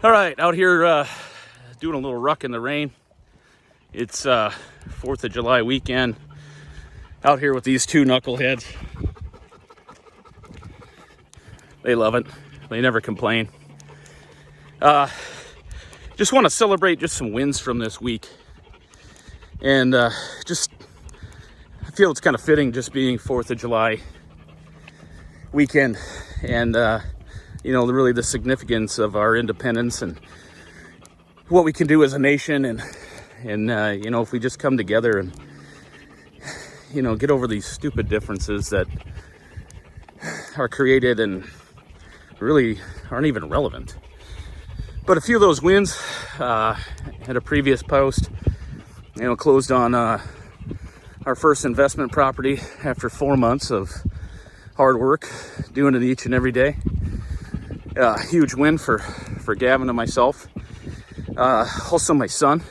All right, out here doing a little ruck in the rain. It's 4th of July weekend. Out here with these two knuckleheads. They love it. They never complain. Just want to celebrate just some wins from this week. And I feel it's kind of fitting just being 4th of July weekend. And really the significance of our independence and what we can do as a nation, and if we just come together and get over these stupid differences that are created and really aren't even relevant. But a few of those wins, had a previous post, closed on our first investment property after 4 months of hard work, doing it each and every day. Huge win for Gavin and myself. Also my son,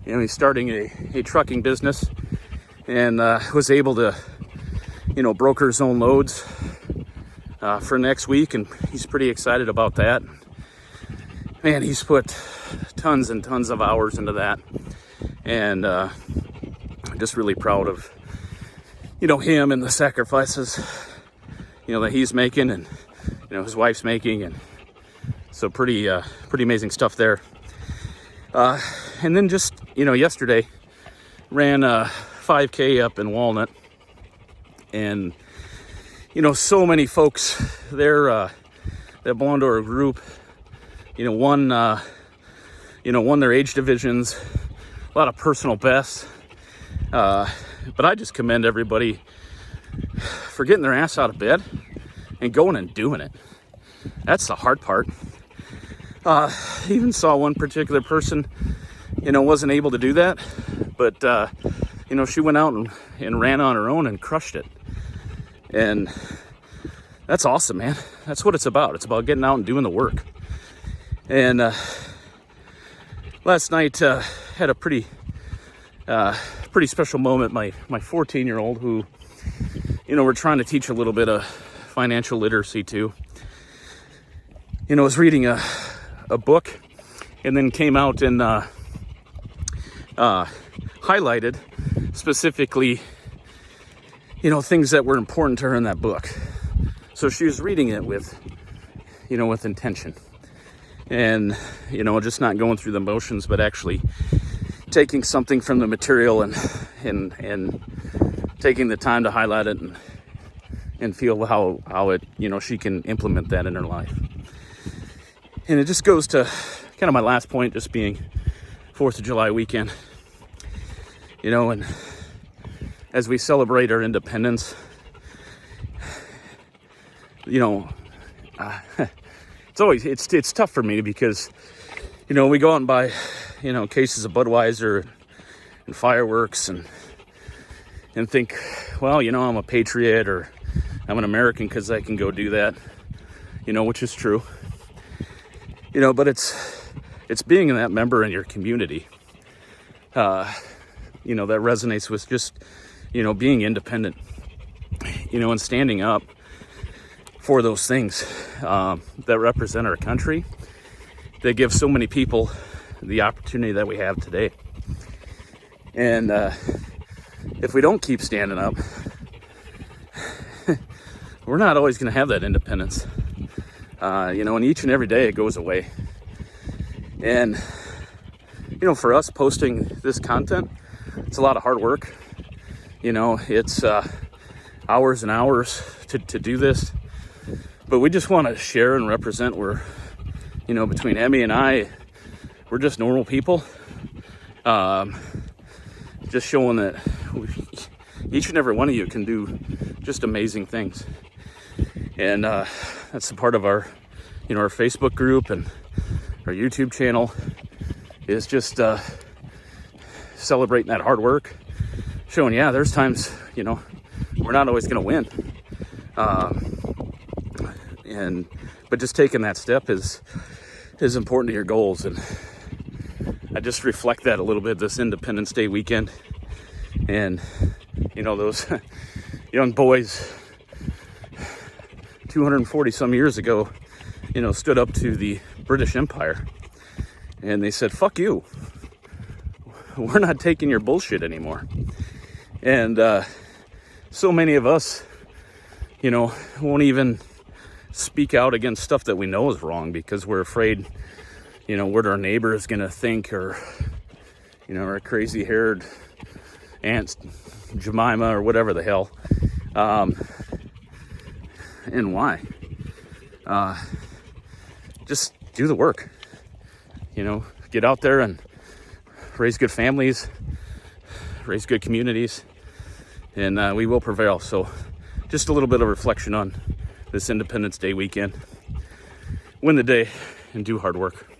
he's starting a trucking business and was able to, broker his own loads for next week, and he's pretty excited about that. Man, he's put tons and tons of hours into that, and I'm just really proud of, him and the sacrifices, that he's making and, his wife's making, and so pretty amazing stuff there. And then just, yesterday ran a 5K up in Walnut, and, so many folks there, that belong to our group, won their age divisions, a lot of personal bests. But I just commend everybody for getting their ass out of bed and going and doing it. That's the hard part. Even saw one particular person, wasn't able to do that, but, she went out and ran on her own and crushed it. And that's awesome, man. That's what it's about. It's about getting out and doing the work. And last night had a pretty special moment. My 14-year-old, who, we're trying to teach a little bit of financial literacy to, was reading a book, and then came out and highlighted specifically, things that were important to her in that book. So she was reading it with intention, and just not going through the motions, but actually taking something from the material and taking the time to highlight it and feel how it, she can implement that in her life. And it just goes to kind of my last point, just being 4th of July weekend, and as we celebrate our independence, it's tough for me because, we go out and buy, cases of Budweiser and fireworks and think, well, I'm a patriot, or I'm an American because I can go do that, which is true. But it's being that member in your community, that resonates with just, being independent, and standing up for those things that represent our country, that give so many people the opportunity that we have today. And if we don't keep standing up, we're not always going to have that independence. And each and every day it goes away. And, for us posting this content, it's a lot of hard work. It's hours and hours to do this. But we just want to share and represent where, between Emmy and I, we're just normal people. Just showing that each and every one of you can do just amazing things. And that's a part of our, our Facebook group and our YouTube channel, is just celebrating that hard work, showing, there's times, we're not always going to win. But just taking that step is important to your goals. And I just reflect that a little bit this Independence Day weekend. And, those young boys 240 some years ago, stood up to the British Empire and they said, fuck you. We're not taking your bullshit anymore. And so many of us, won't even speak out against stuff that we know is wrong because we're afraid, what our neighbor is going to think, or, our crazy haired Aunt Jemima or whatever the hell. And why? Just do the work, get out there and raise good families, raise good communities, and we will prevail. So just a little bit of reflection on this Independence Day weekend. Win the day and do hard work.